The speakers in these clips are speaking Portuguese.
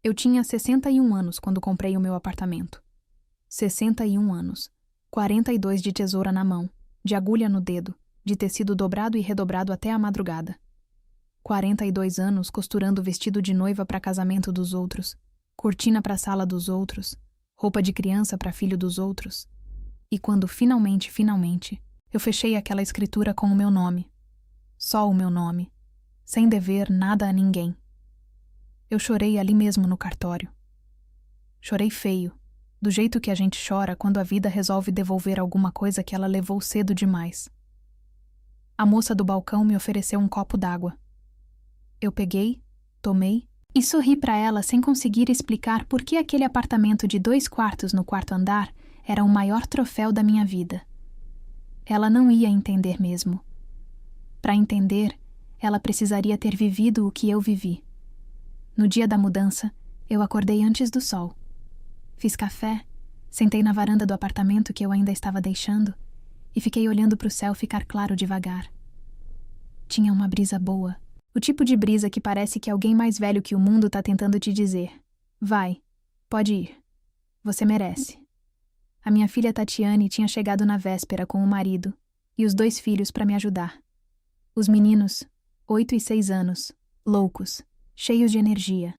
Eu tinha 61 anos quando comprei o meu apartamento. 61 anos. 42 de tesoura na mão, de agulha no dedo, de tecido dobrado e redobrado até a madrugada. 42 anos costurando vestido de noiva para casamento dos outros, cortina para sala dos outros, roupa de criança para filho dos outros. E quando finalmente, eu fechei aquela escritura com o meu nome. Só o meu nome. Sem dever nada a ninguém. Eu chorei ali mesmo no cartório. Chorei feio, do jeito que a gente chora quando a vida resolve devolver alguma coisa que ela levou cedo demais. A moça do balcão me ofereceu um copo d'água. Eu peguei, tomei e sorri para ela sem conseguir explicar por que aquele apartamento de 2 quartos no 4º andar era o maior troféu da minha vida. Ela não ia entender mesmo. Para entender, ela precisaria ter vivido o que eu vivi. No dia da mudança, eu acordei antes do sol. Fiz café, sentei na varanda do apartamento que eu ainda estava deixando e fiquei olhando para o céu ficar claro devagar. Tinha uma brisa boa, o tipo de brisa que parece que alguém mais velho que o mundo está tentando te dizer: vai, pode ir, você merece. A minha filha Tatiane tinha chegado na véspera com o marido e os 2 filhos para me ajudar. Os meninos, 8 e 6 anos, loucos, cheios de energia,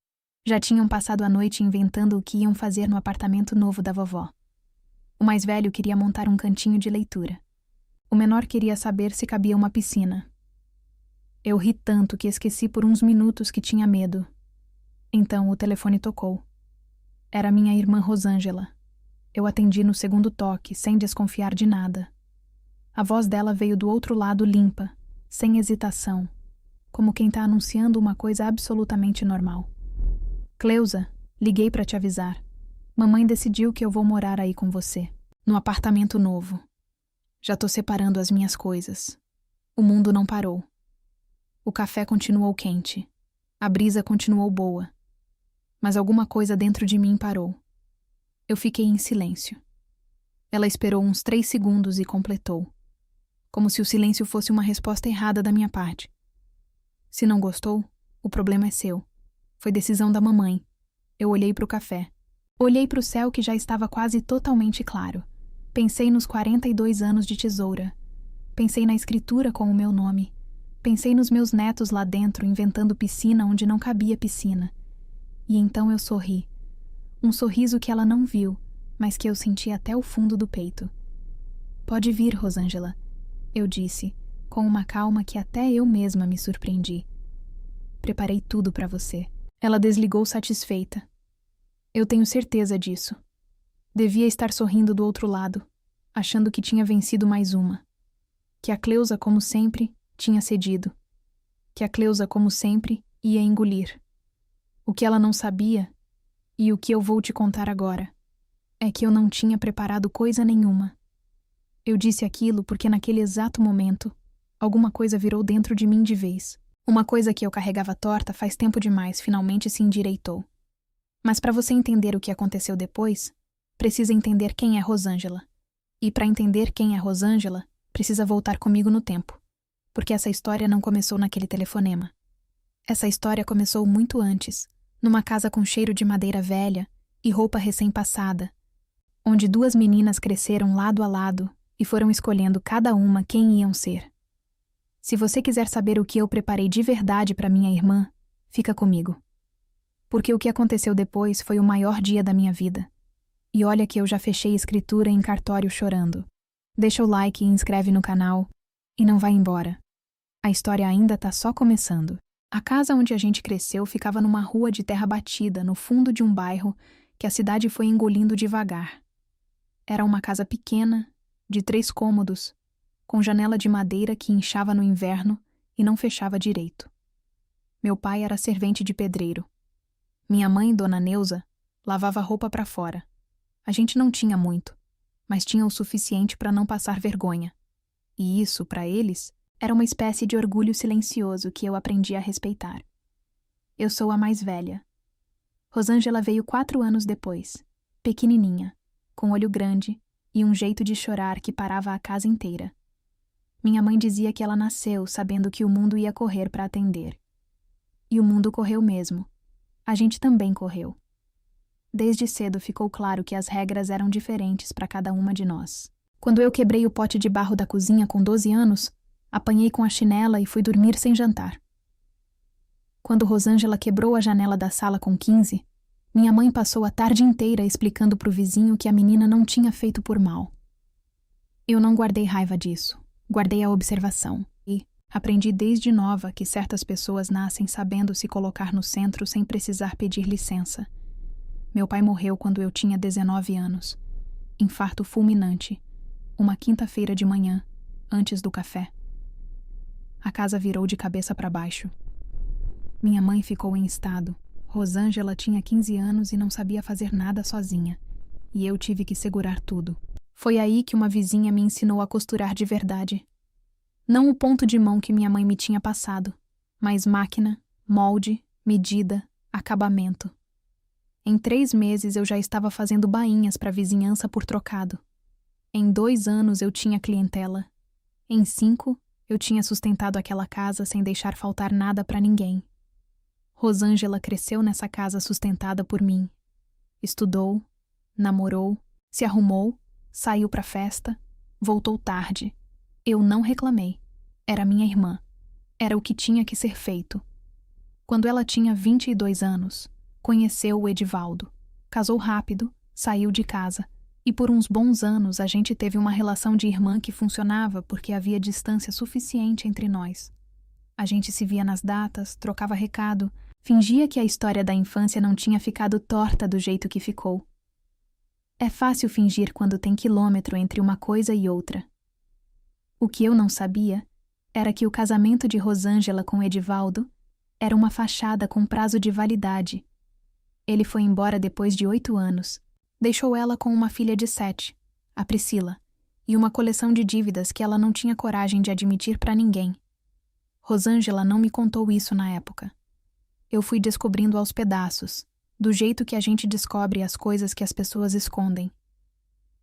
já tinham passado a noite inventando o que iam fazer no apartamento novo da vovó. O mais velho queria montar um cantinho de leitura. O menor queria saber se cabia uma piscina. Eu ri tanto que esqueci por uns minutos que tinha medo. Então o telefone tocou. Era minha irmã Rosângela. Eu atendi no 2º toque, sem desconfiar de nada. A voz dela veio do outro lado limpa, sem hesitação, como quem está anunciando uma coisa absolutamente normal. Cleusa, liguei para te avisar. Mamãe decidiu que eu vou morar aí com você, no apartamento novo. Já tô separando as minhas coisas. O mundo não parou. O café continuou quente. A brisa continuou boa. Mas alguma coisa dentro de mim parou. Eu fiquei em silêncio. Ela esperou uns 3 segundos e completou. Como se o silêncio fosse uma resposta errada da minha parte. Se não gostou, o problema é seu. Foi decisão da mamãe. Eu olhei para o café. Olhei para o céu que já estava quase totalmente claro. Pensei nos 42 anos de tesoura. Pensei na escritura com o meu nome. Pensei nos meus netos lá dentro inventando piscina onde não cabia piscina. E então eu sorri. Um sorriso que ela não viu, mas que eu senti até o fundo do peito. Pode vir, Rosângela, eu disse, com uma calma que até eu mesma me surpreendi. Preparei tudo para você. Ela desligou satisfeita. Eu tenho certeza disso. Devia estar sorrindo do outro lado, achando que tinha vencido mais uma. Que a Cleusa, como sempre, tinha cedido. Que a Cleusa, como sempre, ia engolir. O que ela não sabia, e o que eu vou te contar agora, é que eu não tinha preparado coisa nenhuma. Eu disse aquilo porque naquele exato momento, alguma coisa virou dentro de mim de vez. Uma coisa que eu carregava torta faz tempo demais finalmente se endireitou. Mas para você entender o que aconteceu depois, precisa entender quem é Rosângela. E para entender quem é Rosângela, precisa voltar comigo no tempo. Porque essa história não começou naquele telefonema. Essa história começou muito antes, numa casa com cheiro de madeira velha e roupa recém-passada, onde 2 meninas cresceram lado a lado e foram escolhendo cada uma quem iam ser. Se você quiser saber o que eu preparei de verdade para minha irmã, fica comigo. Porque o que aconteceu depois foi o maior dia da minha vida. E olha que eu já fechei escritura em cartório chorando. Deixa o like e inscreve no canal e não vai embora. A história ainda tá só começando. A casa onde a gente cresceu ficava numa rua de terra batida, no fundo de um bairro que a cidade foi engolindo devagar. Era uma casa pequena, de 3 cômodos, com janela de madeira que inchava no inverno e não fechava direito. Meu pai era servente de pedreiro. Minha mãe, Dona Neuza, lavava roupa para fora. A gente não tinha muito, mas tinha o suficiente para não passar vergonha. E isso, para eles, era uma espécie de orgulho silencioso que eu aprendi a respeitar. Eu sou a mais velha. Rosângela veio 4 anos depois, pequenininha, com olho grande e um jeito de chorar que parava a casa inteira. Minha mãe dizia que ela nasceu sabendo que o mundo ia correr para atender. E o mundo correu mesmo. A gente também correu. Desde cedo ficou claro que as regras eram diferentes para cada uma de nós. Quando eu quebrei o pote de barro da cozinha com 12 anos, apanhei com a chinela e fui dormir sem jantar. Quando Rosângela quebrou a janela da sala com 15, minha mãe passou a tarde inteira explicando para o vizinho que a menina não tinha feito por mal. Eu não guardei raiva disso, guardei a observação e aprendi desde nova que certas pessoas nascem sabendo se colocar no centro sem precisar pedir licença. Meu pai morreu quando eu tinha 19 anos. Infarto fulminante. Uma quinta-feira de manhã, antes do café. A casa virou de cabeça para baixo. Minha mãe ficou em estado. Rosângela tinha 15 anos e não sabia fazer nada sozinha. E eu tive que segurar tudo. Foi aí que uma vizinha me ensinou a costurar de verdade. Não o ponto de mão que minha mãe me tinha passado, mas máquina, molde, medida, acabamento. Em 3 meses eu já estava fazendo bainhas para a vizinhança por trocado. Em 2 anos eu tinha clientela. Em 5, eu tinha sustentado aquela casa sem deixar faltar nada para ninguém. Rosângela cresceu nessa casa sustentada por mim. Estudou, namorou, se arrumou, saiu para festa, voltou tarde. Eu não reclamei. Era minha irmã. Era o que tinha que ser feito. Quando ela tinha 22 anos, conheceu o Edivaldo. Casou rápido, saiu de casa. E por uns bons anos a gente teve uma relação de irmã que funcionava porque havia distância suficiente entre nós. A gente se via nas datas, trocava recado, fingia que a história da infância não tinha ficado torta do jeito que ficou. É fácil fingir quando tem quilômetro entre uma coisa e outra. O que eu não sabia era que o casamento de Rosângela com Edivaldo era uma fachada com prazo de validade. Ele foi embora depois de 8 anos. Deixou ela com uma filha de 7, a Priscila, e uma coleção de dívidas que ela não tinha coragem de admitir para ninguém. Rosângela não me contou isso na época. Eu fui descobrindo aos pedaços, do jeito que a gente descobre as coisas que as pessoas escondem,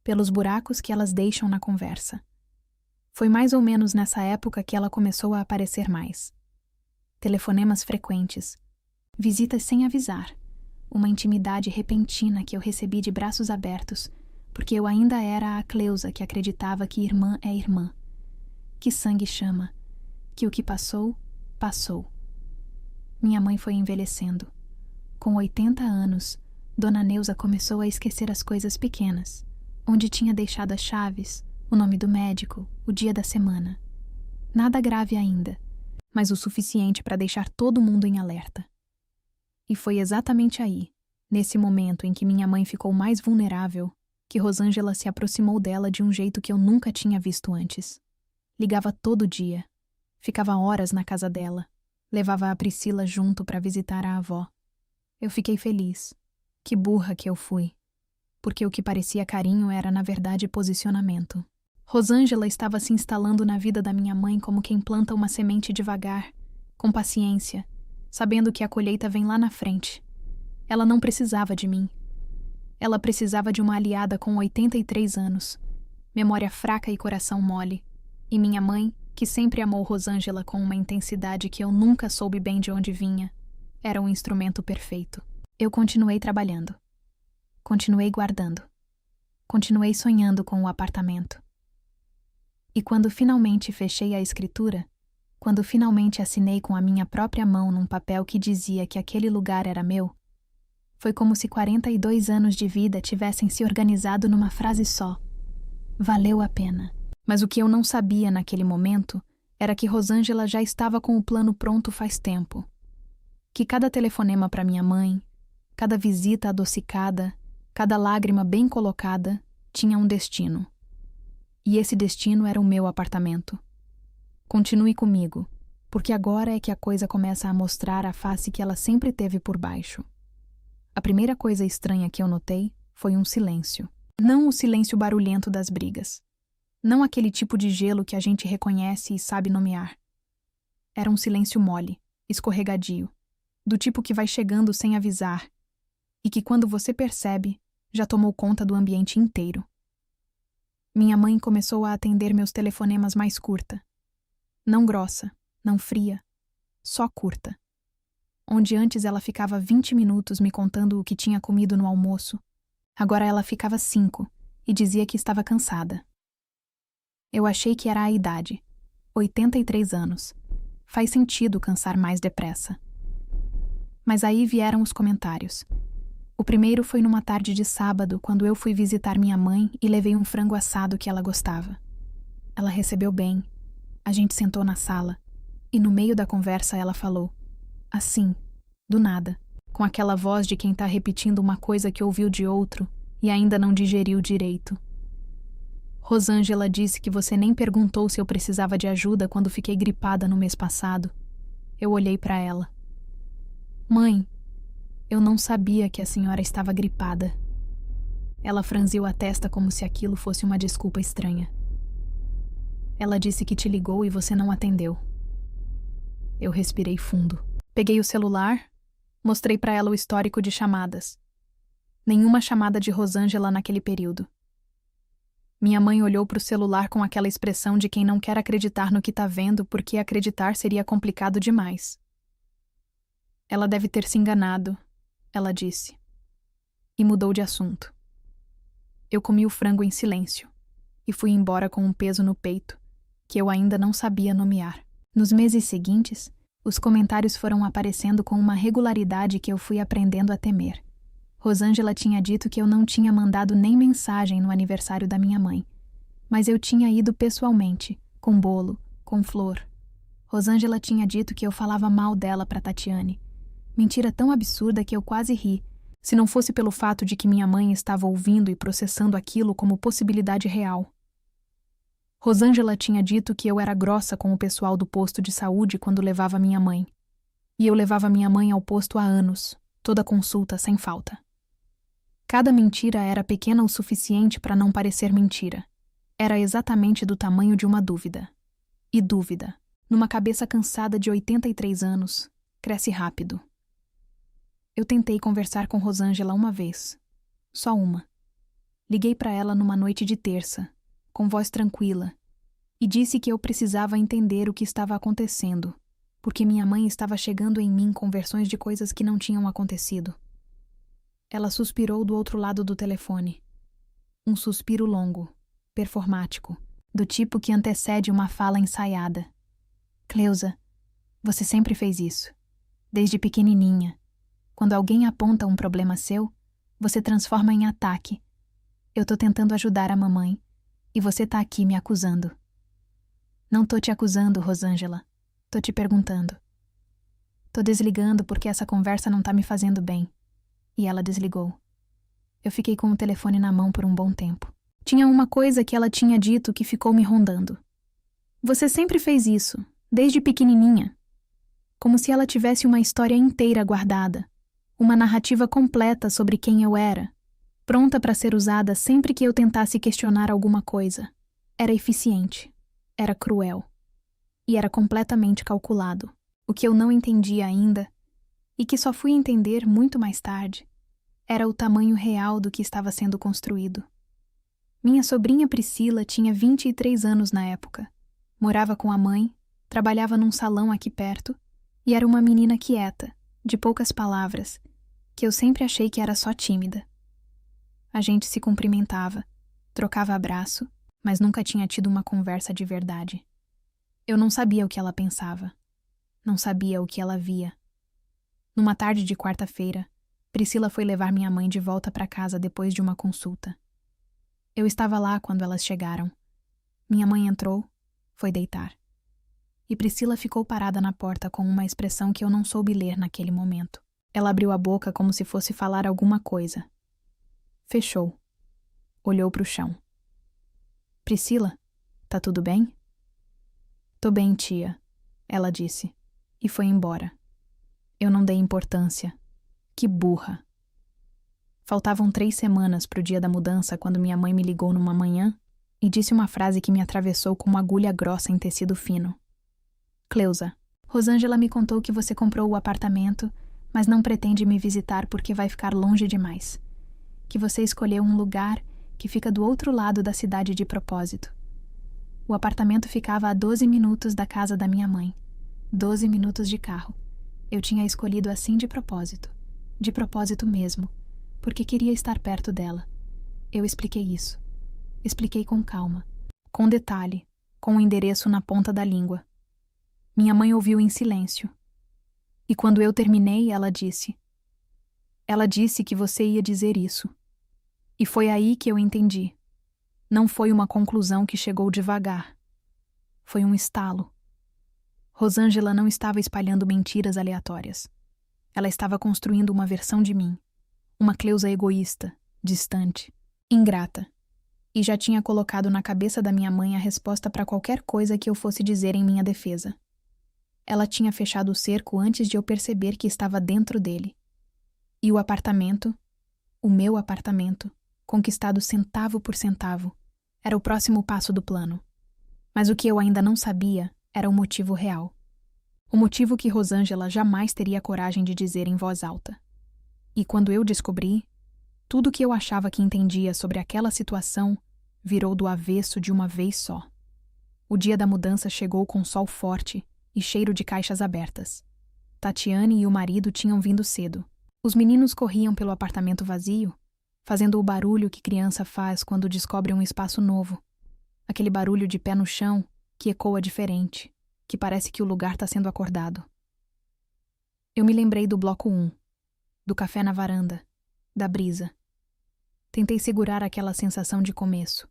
pelos buracos que elas deixam na conversa. Foi mais ou menos nessa época que ela começou a aparecer mais. Telefonemas frequentes, visitas sem avisar, uma intimidade repentina que eu recebi de braços abertos, porque eu ainda era a Cleusa que acreditava que irmã é irmã, que sangue chama, que o que passou, passou. Minha mãe foi envelhecendo. Com 80 anos, Dona Neuza começou a esquecer as coisas pequenas, onde tinha deixado as chaves, o nome do médico, o dia da semana. Nada grave ainda, mas o suficiente para deixar todo mundo em alerta. E foi exatamente aí, nesse momento em que minha mãe ficou mais vulnerável, que Rosângela se aproximou dela de um jeito que eu nunca tinha visto antes. Ligava todo dia, ficava horas na casa dela, levava a Priscila junto para visitar a avó. Eu fiquei feliz. Que burra que eu fui. Porque o que parecia carinho era, na verdade, posicionamento. Rosângela estava se instalando na vida da minha mãe como quem planta uma semente devagar, com paciência, sabendo que a colheita vem lá na frente. Ela não precisava de mim. Ela precisava de uma aliada com 83 anos, memória fraca e coração mole. E minha mãe, que sempre amou Rosângela com uma intensidade que eu nunca soube bem de onde vinha, era um instrumento perfeito. Eu continuei trabalhando. Continuei guardando. Continuei sonhando com o apartamento. E quando finalmente fechei a escritura, quando finalmente assinei com a minha própria mão num papel que dizia que aquele lugar era meu, foi como se 42 anos de vida tivessem se organizado numa frase só. Valeu a pena. Mas o que eu não sabia naquele momento era que Rosângela já estava com o plano pronto faz tempo. Que cada telefonema para minha mãe, cada visita adocicada, cada lágrima bem colocada, tinha um destino. E esse destino era o meu apartamento. Continue comigo, porque agora é que a coisa começa a mostrar a face que ela sempre teve por baixo. A primeira coisa estranha que eu notei foi um silêncio. Não o silêncio barulhento das brigas. Não aquele tipo de gelo que a gente reconhece e sabe nomear. Era um silêncio mole, escorregadio, do tipo que vai chegando sem avisar, e que quando você percebe, já tomou conta do ambiente inteiro. Minha mãe começou a atender meus telefonemas mais curta. Não grossa, não fria, só curta. Onde antes ela ficava 20 minutos me contando o que tinha comido no almoço, agora ela ficava 5 e dizia que estava cansada. Eu achei que era a idade. 83 anos. Faz sentido cansar mais depressa. Mas aí vieram os comentários. O primeiro foi numa tarde de sábado, quando eu fui visitar minha mãe e levei um frango assado que ela gostava. Ela recebeu bem. A gente sentou na sala e no meio da conversa ela falou, assim, do nada, com aquela voz de quem tá repetindo uma coisa que ouviu de outro e ainda não digeriu direito. Rosângela disse que você nem perguntou se eu precisava de ajuda quando fiquei gripada no mês passado. Eu olhei para ela. Mãe, eu não sabia que a senhora estava gripada. Ela franziu a testa como se aquilo fosse uma desculpa estranha. Ela disse que te ligou e você não atendeu. Eu respirei fundo. Peguei o celular, mostrei para ela o histórico de chamadas. Nenhuma chamada de Rosângela naquele período. Minha mãe olhou para o celular com aquela expressão de quem não quer acreditar no que tá vendo porque acreditar seria complicado demais. Ela deve ter se enganado, ela disse. E mudou de assunto. Eu comi o frango em silêncio e fui embora com um peso no peito que eu ainda não sabia nomear. Nos meses seguintes, os comentários foram aparecendo com uma regularidade que eu fui aprendendo a temer. Rosângela tinha dito que eu não tinha mandado nem mensagem no aniversário da minha mãe, mas eu tinha ido pessoalmente, com bolo, com flor. Rosângela tinha dito que eu falava mal dela para Tatiane. Mentira tão absurda que eu quase ri, se não fosse pelo fato de que minha mãe estava ouvindo e processando aquilo como possibilidade real. Rosângela tinha dito que eu era grossa com o pessoal do posto de saúde quando levava minha mãe. E eu levava minha mãe ao posto há anos, toda consulta sem falta. Cada mentira era pequena o suficiente para não parecer mentira. Era exatamente do tamanho de uma dúvida. E dúvida, numa cabeça cansada de 83 anos, cresce rápido. Eu tentei conversar com Rosângela uma vez. Só uma. Liguei para ela numa noite de terça, com voz tranquila, e disse que eu precisava entender o que estava acontecendo, porque minha mãe estava chegando em mim com versões de coisas que não tinham acontecido. Ela suspirou do outro lado do telefone. Um suspiro longo, performático, do tipo que antecede uma fala ensaiada. Cleusa, você sempre fez isso. Desde pequenininha. Quando alguém aponta um problema seu, você transforma em ataque. Eu tô tentando ajudar a mamãe, e você tá aqui me acusando. Não tô te acusando, Rosângela. Tô te perguntando. Tô desligando porque essa conversa não tá me fazendo bem. E ela desligou. Eu fiquei com o telefone na mão por um bom tempo. Tinha uma coisa que ela tinha dito que ficou me rondando. Você sempre fez isso, desde pequenininha. Como se ela tivesse uma história inteira guardada. Uma narrativa completa sobre quem eu era, pronta para ser usada sempre que eu tentasse questionar alguma coisa. Era eficiente, era cruel, e era completamente calculado. O que eu não entendia ainda, e que só fui entender muito mais tarde, era o tamanho real do que estava sendo construído. Minha sobrinha Priscila tinha 23 anos na época, morava com a mãe, trabalhava num salão aqui perto, e era uma menina quieta, de poucas palavras, que eu sempre achei que era só tímida. A gente se cumprimentava, trocava abraço, mas nunca tinha tido uma conversa de verdade. Eu não sabia o que ela pensava. Não sabia o que ela via. Numa tarde de quarta-feira, Priscila foi levar minha mãe de volta para casa depois de uma consulta. Eu estava lá quando elas chegaram. Minha mãe entrou, foi deitar. E Priscila ficou parada na porta com uma expressão que eu não soube ler naquele momento. Ela abriu a boca como se fosse falar alguma coisa. Fechou. Olhou para o chão. Priscila, tá tudo bem? Tô bem, tia, ela disse, e foi embora. Eu não dei importância. Que burra. Faltavam 3 semanas pro dia da mudança quando minha mãe me ligou numa manhã e disse uma frase que me atravessou com uma agulha grossa em tecido fino. Cleusa, Rosângela me contou que você comprou o apartamento, mas não pretende me visitar porque vai ficar longe demais. Que você escolheu um lugar que fica do outro lado da cidade de propósito. O apartamento ficava a 12 minutos da casa da minha mãe. 12 minutos de carro. Eu tinha escolhido assim de propósito mesmo, porque queria estar perto dela. Eu expliquei isso. Expliquei com calma, com detalhe, com o endereço na ponta da língua. Minha mãe ouviu em silêncio. E quando eu terminei, ela disse: "Ela disse que você ia dizer isso." E foi aí que eu entendi. Não foi uma conclusão que chegou devagar. Foi um estalo. Rosângela não estava espalhando mentiras aleatórias. Ela estava construindo uma versão de mim. Uma Cleusa egoísta, distante, ingrata. E já tinha colocado na cabeça da minha mãe a resposta para qualquer coisa que eu fosse dizer em minha defesa. Ela tinha fechado o cerco antes de eu perceber que estava dentro dele. E o apartamento, o meu apartamento, conquistado centavo por centavo, era o próximo passo do plano. Mas o que eu ainda não sabia era o motivo real. O motivo que Rosângela jamais teria coragem de dizer em voz alta. E quando eu descobri, tudo que eu achava que entendia sobre aquela situação virou do avesso de uma vez só. O dia da mudança chegou com sol forte e cheiro de caixas abertas. Tatiane e o marido tinham vindo cedo. Os meninos corriam pelo apartamento vazio, fazendo o barulho que criança faz quando descobre um espaço novo. Aquele barulho de pé no chão que ecoa diferente, que parece que o lugar está sendo acordado. Eu me lembrei do bloco 1, do café na varanda, da brisa. Tentei segurar aquela sensação de começo.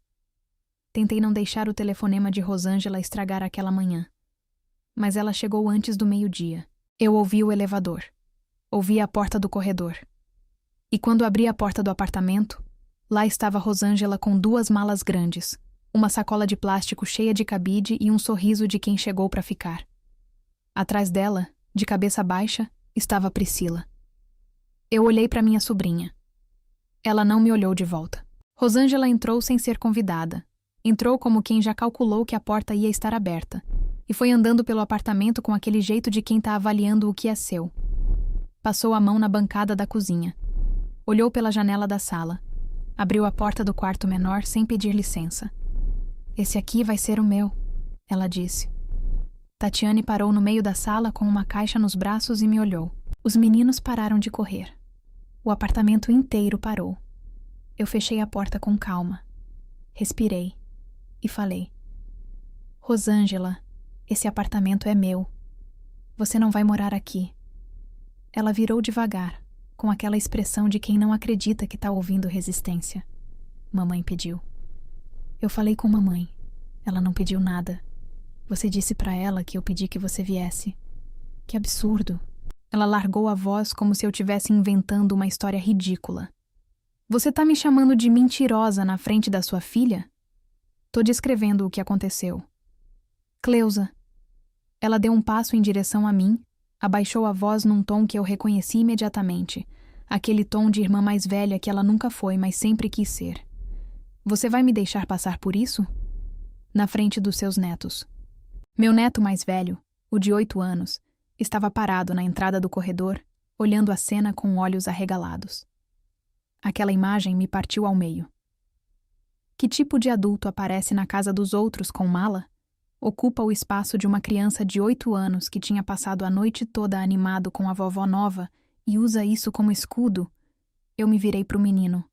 Tentei não deixar o telefonema de Rosângela estragar aquela manhã. Mas ela chegou antes do meio-dia. Eu ouvi o elevador. Ouvi a porta do corredor. E quando abri a porta do apartamento, lá estava Rosângela com 2 malas grandes, uma sacola de plástico cheia de cabide e um sorriso de quem chegou para ficar. Atrás dela, de cabeça baixa, estava Priscila. Eu olhei para minha sobrinha. Ela não me olhou de volta. Rosângela entrou sem ser convidada. Entrou como quem já calculou que a porta ia estar aberta, e foi andando pelo apartamento com aquele jeito de quem está avaliando o que é seu. Passou a mão na bancada da cozinha. Olhou pela janela da sala. Abriu a porta do quarto menor sem pedir licença. "Esse aqui vai ser o meu", ela disse. Tatiane parou no meio da sala com uma caixa nos braços e me olhou. Os meninos pararam de correr. O apartamento inteiro parou. Eu fechei a porta com calma. Respirei e falei: "Rosângela, esse apartamento é meu. Você não vai morar aqui." Ela virou devagar, com aquela expressão de quem não acredita que está ouvindo resistência. "Mamãe pediu." Eu falei com mamãe. Ela não pediu nada. Você disse para ela que eu pedi que você viesse. Que absurdo. Ela largou a voz como se eu estivesse inventando uma história ridícula. "Você tá me chamando de mentirosa na frente da sua filha?" Tô descrevendo o que aconteceu. "Cleusa." Ela deu um passo em direção a mim, abaixou a voz num tom que eu reconheci imediatamente, aquele tom de irmã mais velha que ela nunca foi, mas sempre quis ser. "Você vai me deixar passar por isso?" Na frente dos seus netos. Meu neto mais velho, o de 8 anos, estava parado na entrada do corredor, olhando a cena com olhos arregalados. Aquela imagem me partiu ao meio. Que tipo de adulto aparece na casa dos outros com mala? Ocupa o espaço de uma criança de 8 anos que tinha passado a noite toda animado com a vovó nova e usa isso como escudo? Eu me virei pro menino.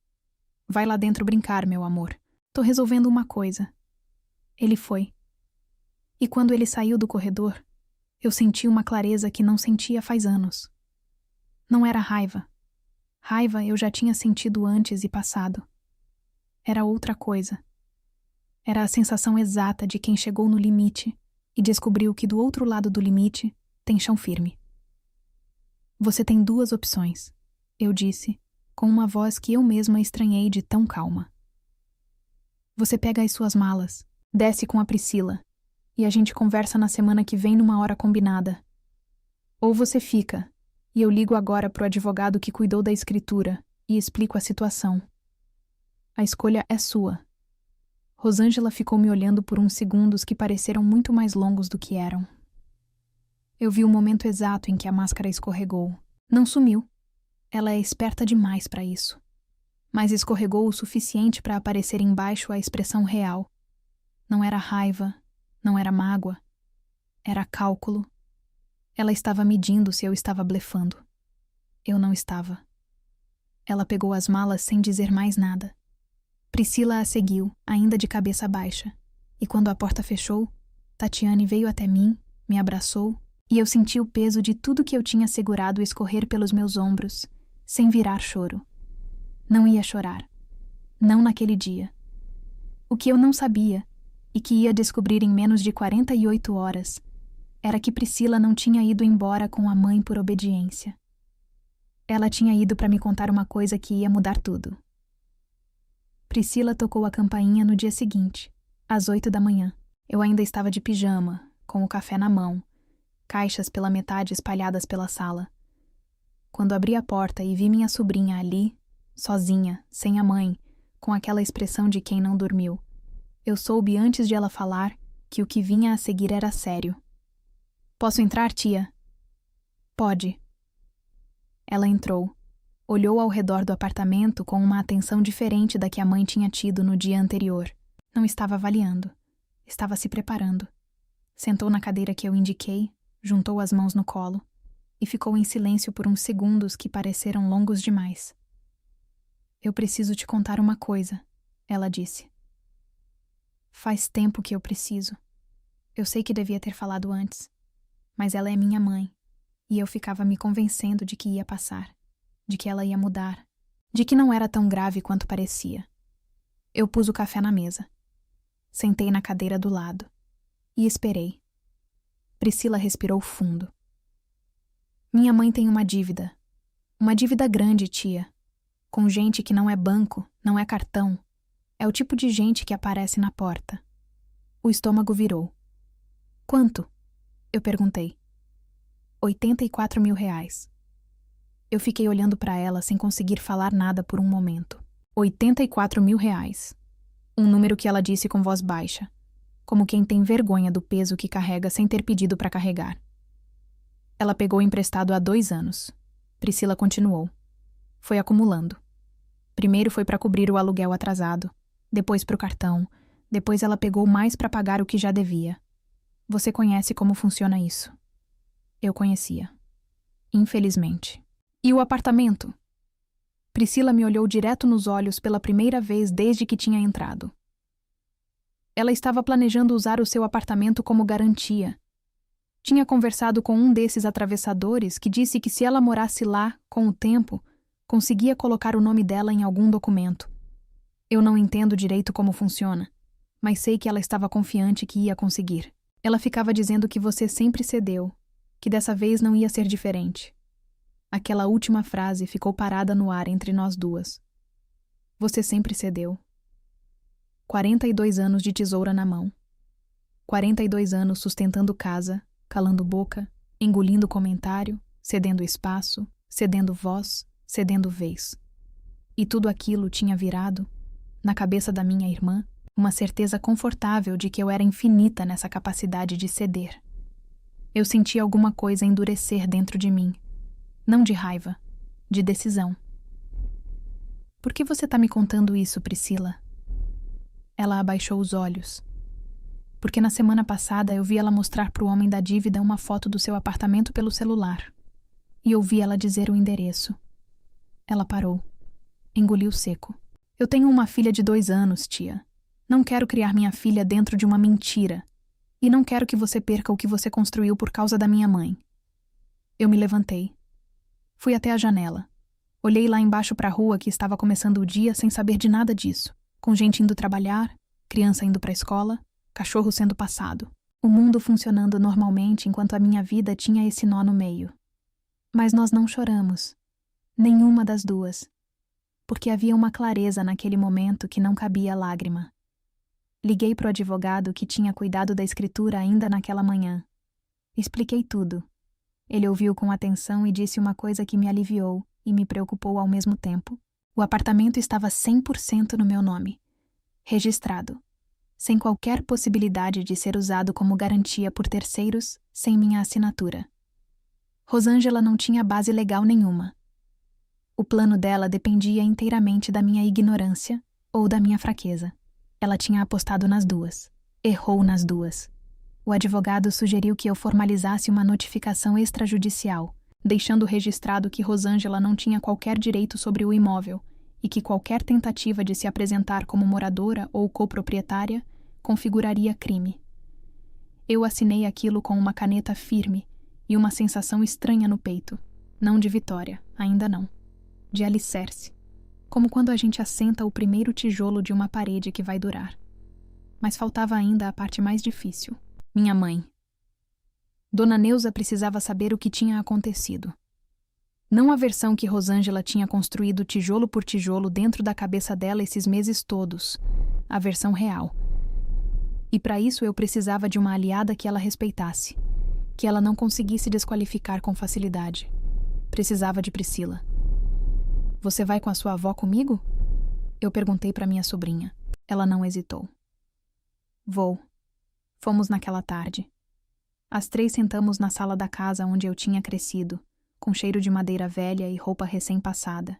"Vai lá dentro brincar, meu amor. Tô resolvendo uma coisa." Ele foi. E quando ele saiu do corredor, eu senti uma clareza que não sentia faz anos. Não era raiva. Raiva eu já tinha sentido antes e passado. Era outra coisa. Era a sensação exata de quem chegou no limite e descobriu que do outro lado do limite tem chão firme. "Você tem 2 opções", eu disse, com uma voz que eu mesma estranhei de tão calma. "Você pega as suas malas, desce com a Priscila, e a gente conversa na semana que vem numa hora combinada. Ou você fica, e eu ligo agora pro advogado que cuidou da escritura e explico a situação. A escolha é sua." Rosângela ficou me olhando por uns segundos que pareceram muito mais longos do que eram. Eu vi o momento exato em que a máscara escorregou. Não sumiu. Ela é esperta demais para isso. Mas escorregou o suficiente para aparecer embaixo a expressão real. Não era raiva, não era mágoa. Era cálculo. Ela estava medindo se eu estava blefando. Eu não estava. Ela pegou as malas sem dizer mais nada. Priscila a seguiu, ainda de cabeça baixa, e quando a porta fechou, Tatiane veio até mim, me abraçou, e eu senti o peso de tudo que eu tinha segurado escorrer pelos meus ombros, sem virar choro. Não ia chorar. Não naquele dia. O que eu não sabia, e que ia descobrir em menos de 48 horas, era que Priscila não tinha ido embora com a mãe por obediência. Ela tinha ido para me contar uma coisa que ia mudar tudo. Priscila tocou a campainha no dia seguinte, às 8 da manhã. Eu ainda estava de pijama, com o café na mão, caixas pela metade espalhadas pela sala. Quando abri a porta e vi minha sobrinha ali, sozinha, sem a mãe, com aquela expressão de quem não dormiu, eu soube antes de ela falar que o que vinha a seguir era sério. "Posso entrar, tia?" "Pode." Ela entrou. Olhou ao redor do apartamento com uma atenção diferente da que a mãe tinha tido no dia anterior. Não estava avaliando. Estava se preparando. Sentou na cadeira que eu indiquei, juntou as mãos no colo e ficou em silêncio por uns segundos que pareceram longos demais. "Eu preciso te contar uma coisa", ela disse. "Faz tempo que eu preciso. Eu sei que devia ter falado antes, mas ela é minha mãe, e eu ficava me convencendo de que ia passar, de que ela ia mudar, de que não era tão grave quanto parecia." Eu pus o café na mesa. Sentei na cadeira do lado e esperei. Priscila respirou fundo. "Minha mãe tem uma dívida grande, tia, com gente que não é banco, não é cartão. É o tipo de gente que aparece na porta." O estômago virou. "Quanto?" eu perguntei. R$ 84 mil. Eu fiquei olhando para ela sem conseguir falar nada por um momento. R$ 84 mil. Um número que ela disse com voz baixa, como quem tem vergonha do peso que carrega sem ter pedido para carregar. Ela pegou emprestado há 2 anos. Priscila continuou. Foi acumulando. Primeiro foi para cobrir o aluguel atrasado, depois para o cartão, depois ela pegou mais para pagar o que já devia. Você conhece como funciona isso. Eu conhecia. Infelizmente. "E o apartamento?" Priscila me olhou direto nos olhos pela primeira vez desde que tinha entrado. Ela estava planejando usar o seu apartamento como garantia. Tinha conversado com um desses atravessadores que disse que se ela morasse lá, com o tempo, conseguia colocar o nome dela em algum documento. Eu não entendo direito como funciona, mas sei que ela estava confiante que ia conseguir. Ela ficava dizendo que você sempre cedeu, que dessa vez não ia ser diferente. Aquela última frase ficou parada no ar entre nós duas. Você sempre cedeu. 42 anos de tesoura na mão. 42 anos sustentando casa, calando boca, engolindo comentário, cedendo espaço, cedendo voz, cedendo vez. E tudo aquilo tinha virado, na cabeça da minha irmã, uma certeza confortável de que eu era infinita nessa capacidade de ceder. Eu senti alguma coisa endurecer dentro de mim. Não de raiva, de decisão. "Por que você está me contando isso, Priscila?" Ela abaixou os olhos. "Porque na semana passada eu vi ela mostrar para o homem da dívida uma foto do seu apartamento pelo celular. E ouvi ela dizer o endereço." Ela parou. Engoliu seco. "Eu tenho uma filha de 2 anos, tia. Não quero criar minha filha dentro de uma mentira. E não quero que você perca o que você construiu por causa da minha mãe." Eu me levantei. Fui até a janela. Olhei lá embaixo para a rua que estava começando o dia sem saber de nada disso. Com gente indo trabalhar, criança indo para a escola, cachorro sendo passado. O mundo funcionando normalmente enquanto a minha vida tinha esse nó no meio. Mas nós não choramos. Nenhuma das duas. Porque havia uma clareza naquele momento que não cabia lágrima. Liguei pro advogado que tinha cuidado da escritura ainda naquela manhã. Expliquei tudo. Ele ouviu com atenção e disse uma coisa que me aliviou e me preocupou ao mesmo tempo. O apartamento estava 100% no meu nome. Registrado. Sem qualquer possibilidade de ser usado como garantia por terceiros, sem minha assinatura. Rosângela não tinha base legal nenhuma. O plano dela dependia inteiramente da minha ignorância ou da minha fraqueza. Ela tinha apostado nas duas. Errou nas duas. O advogado sugeriu que eu formalizasse uma notificação extrajudicial, deixando registrado que Rosângela não tinha qualquer direito sobre o imóvel e que qualquer tentativa de se apresentar como moradora ou coproprietária configuraria crime. Eu assinei aquilo com uma caneta firme e uma sensação estranha no peito. Não de vitória, ainda não. De alicerce. Como quando a gente assenta o primeiro tijolo de uma parede que vai durar. Mas faltava ainda a parte mais difícil. Minha mãe. Dona Neuza precisava saber o que tinha acontecido. Não a versão que Rosângela tinha construído tijolo por tijolo dentro da cabeça dela esses meses todos. A versão real. E para isso eu precisava de uma aliada que ela respeitasse. Que ela não conseguisse desqualificar com facilidade. Precisava de Priscila. Você vai com a sua avó comigo? Eu perguntei para minha sobrinha. Ela não hesitou. Vou. Fomos naquela tarde. As 3 sentamos na sala da casa onde eu tinha crescido, com cheiro de madeira velha e roupa recém-passada.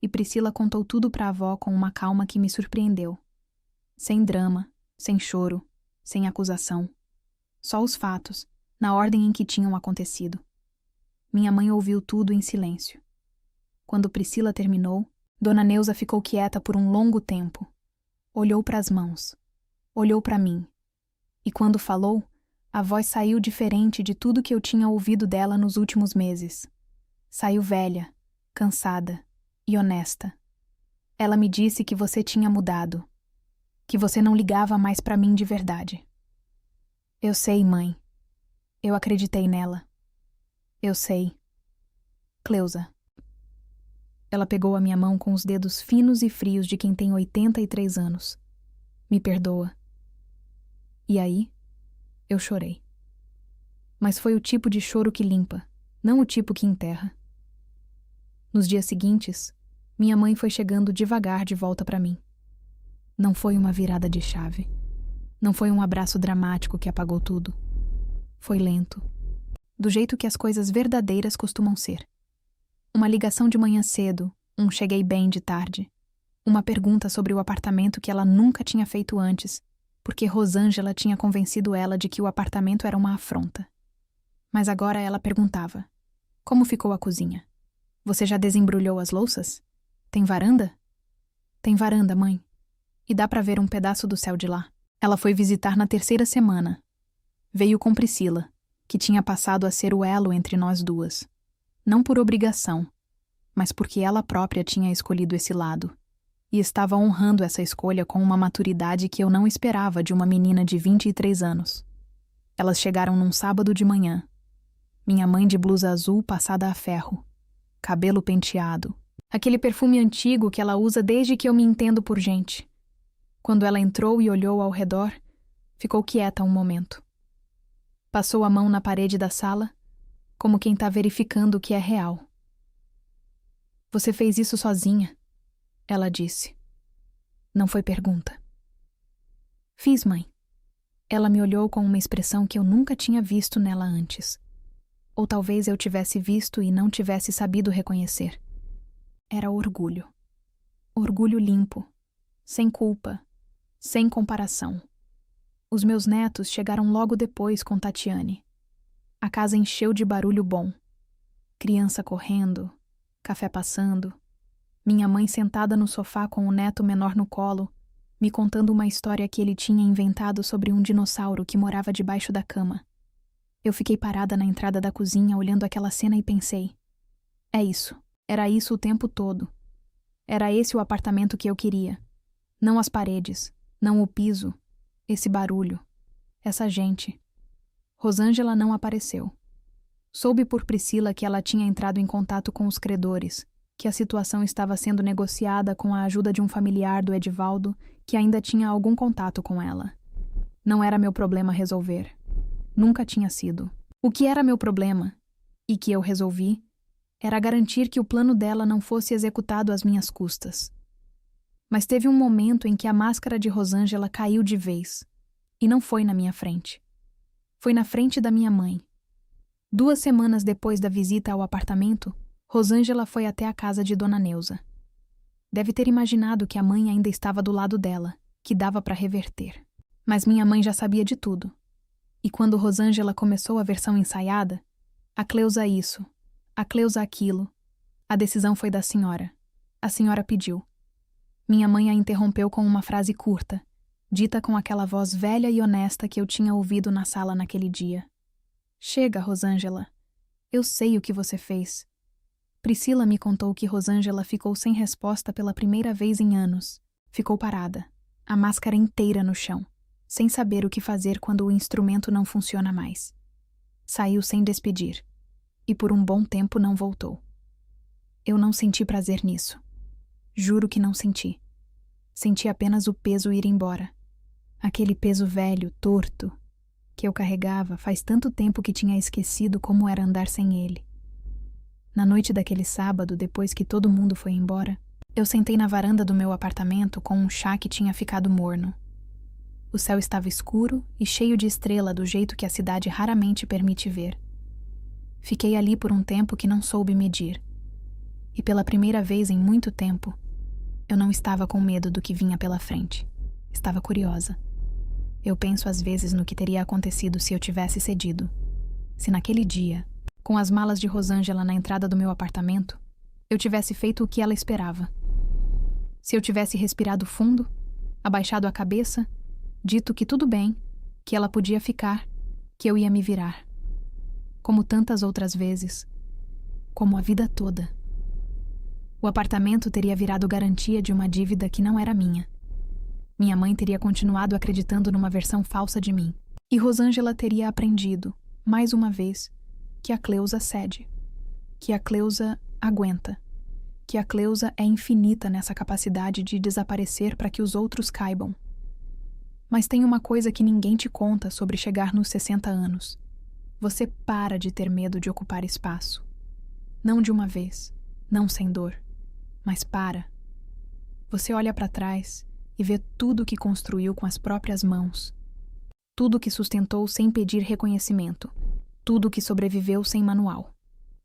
E Priscila contou tudo para a avó com uma calma que me surpreendeu. Sem drama, sem choro, sem acusação. Só os fatos, na ordem em que tinham acontecido. Minha mãe ouviu tudo em silêncio. Quando Priscila terminou, Dona Neuza ficou quieta por um longo tempo. Olhou para as mãos. Olhou para mim. E quando falou, a voz saiu diferente de tudo que eu tinha ouvido dela nos últimos meses. Saiu velha, cansada e honesta. Ela me disse que você tinha mudado. Que você não ligava mais para mim de verdade. Eu sei, mãe. Eu acreditei nela. Eu sei. Cleusa. Ela pegou a minha mão com os dedos finos e frios de quem tem 83 anos. Me perdoa. E aí, eu chorei. Mas foi o tipo de choro que limpa, não o tipo que enterra. Nos dias seguintes, minha mãe foi chegando devagar de volta para mim. Não foi uma virada de chave. Não foi um abraço dramático que apagou tudo. Foi lento. Do jeito que as coisas verdadeiras costumam ser. Uma ligação de manhã cedo, um cheguei bem de tarde. Uma pergunta sobre o apartamento que ela nunca tinha feito antes, porque Rosângela tinha convencido ela de que o apartamento era uma afronta. Mas agora ela perguntava: como ficou a cozinha? Você já desembrulhou as louças? Tem varanda? Tem varanda, mãe. E dá pra ver um pedaço do céu de lá. Ela foi visitar na 3ª semana. Veio com Priscila, que tinha passado a ser o elo entre nós duas. Não por obrigação, mas porque ela própria tinha escolhido esse lado. E estava honrando essa escolha com uma maturidade que eu não esperava de uma menina de 23 anos. Elas chegaram num sábado de manhã. Minha mãe de blusa azul passada a ferro. Cabelo penteado. Aquele perfume antigo que ela usa desde que eu me entendo por gente. Quando ela entrou e olhou ao redor, ficou quieta um momento. Passou a mão na parede da sala, como quem está verificando o que é real. Você fez isso sozinha? Ela disse. Não foi pergunta. Fiz, mãe. Ela me olhou com uma expressão que eu nunca tinha visto nela antes. Ou talvez eu tivesse visto e não tivesse sabido reconhecer. Era orgulho. Orgulho limpo, sem culpa, sem comparação. Os meus netos chegaram logo depois com Tatiane. A casa encheu de barulho bom. Criança correndo, café passando. Minha mãe sentada no sofá com o neto menor no colo, me contando uma história que ele tinha inventado sobre um dinossauro que morava debaixo da cama. Eu fiquei parada na entrada da cozinha olhando aquela cena e pensei: é isso, era isso o tempo todo. Era esse o apartamento que eu queria. Não as paredes, não o piso, esse barulho, essa gente. Rosângela não apareceu. Soube por Priscila que ela tinha entrado em contato com os credores, que a situação estava sendo negociada com a ajuda de um familiar do Edivaldo que ainda tinha algum contato com ela. Não era meu problema resolver. Nunca tinha sido. O que era meu problema, e que eu resolvi, era garantir que o plano dela não fosse executado às minhas custas. Mas teve um momento em que a máscara de Rosângela caiu de vez, e não foi na minha frente. Foi na frente da minha mãe. 2 semanas depois da visita ao apartamento, Rosângela foi até a casa de Dona Neuza. Deve ter imaginado que a mãe ainda estava do lado dela, que dava para reverter. Mas minha mãe já sabia de tudo. E quando Rosângela começou a versão ensaiada, a Cleusa isso, a Cleusa aquilo, a decisão foi da senhora. A senhora pediu. Minha mãe a interrompeu com uma frase curta, dita com aquela voz velha e honesta que eu tinha ouvido na sala naquele dia. Chega, Rosângela. Eu sei o que você fez. Priscila me contou que Rosângela ficou sem resposta pela primeira vez em anos. Ficou parada, a máscara inteira no chão, sem saber o que fazer quando o instrumento não funciona mais. Saiu sem despedir, e por um bom tempo não voltou. Eu não senti prazer nisso. Juro que não senti. Senti apenas o peso ir embora. Aquele peso velho, torto, que eu carregava faz tanto tempo que tinha esquecido como era andar sem ele. Na noite daquele sábado, depois que todo mundo foi embora, eu sentei na varanda do meu apartamento com um chá que tinha ficado morno. O céu estava escuro e cheio de estrela do jeito que a cidade raramente permite ver. Fiquei ali por um tempo que não soube medir. E pela primeira vez em muito tempo, eu não estava com medo do que vinha pela frente. Estava curiosa. Eu penso às vezes no que teria acontecido se eu tivesse cedido. Se naquele dia, com as malas de Rosângela na entrada do meu apartamento, eu tivesse feito o que ela esperava. Se eu tivesse respirado fundo, abaixado a cabeça, dito que tudo bem, que ela podia ficar, que eu ia me virar. Como tantas outras vezes. Como a vida toda. O apartamento teria virado garantia de uma dívida que não era minha. Minha mãe teria continuado acreditando numa versão falsa de mim. E Rosângela teria aprendido, mais uma vez, que a Cleusa cede. Que a Cleusa aguenta. Que a Cleusa é infinita nessa capacidade de desaparecer para que os outros caibam. Mas tem uma coisa que ninguém te conta sobre chegar nos 60 anos. Você para de ter medo de ocupar espaço. Não de uma vez, não sem dor. Mas para. Você olha para trás e vê tudo que construiu com as próprias mãos. Tudo que sustentou sem pedir reconhecimento. Tudo que sobreviveu sem manual.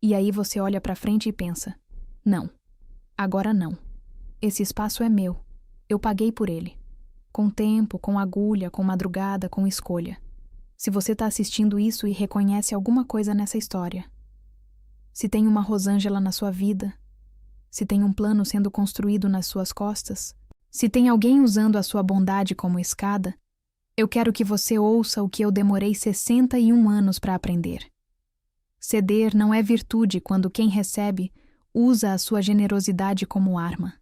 E aí você olha para frente e pensa: não, agora não. Esse espaço é meu. Eu paguei por ele. Com tempo, com agulha, com madrugada, com escolha. Se você está assistindo isso e reconhece alguma coisa nessa história. Se tem uma Rosângela na sua vida. Se tem um plano sendo construído nas suas costas, se tem alguém usando a sua bondade como escada, eu quero que você ouça o que eu demorei 61 anos para aprender. Ceder não é virtude quando quem recebe usa a sua generosidade como arma.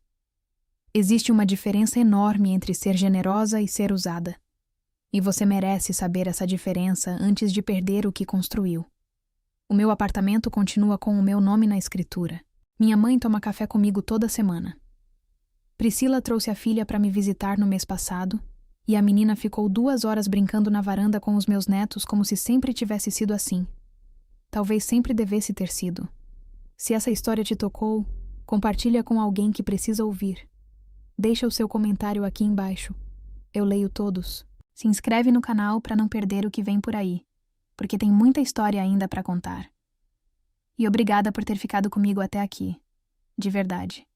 Existe uma diferença enorme entre ser generosa e ser usada. E você merece saber essa diferença antes de perder o que construiu. O meu apartamento continua com o meu nome na escritura. Minha mãe toma café comigo toda semana. Priscila trouxe a filha para me visitar no mês passado e a menina ficou 2 horas brincando na varanda com os meus netos como se sempre tivesse sido assim. Talvez sempre devesse ter sido. Se essa história te tocou, compartilha com alguém que precisa ouvir. Deixa o seu comentário aqui embaixo. Eu leio todos. Se inscreve no canal para não perder o que vem por aí, porque tem muita história ainda para contar. E obrigada por ter ficado comigo até aqui. De verdade.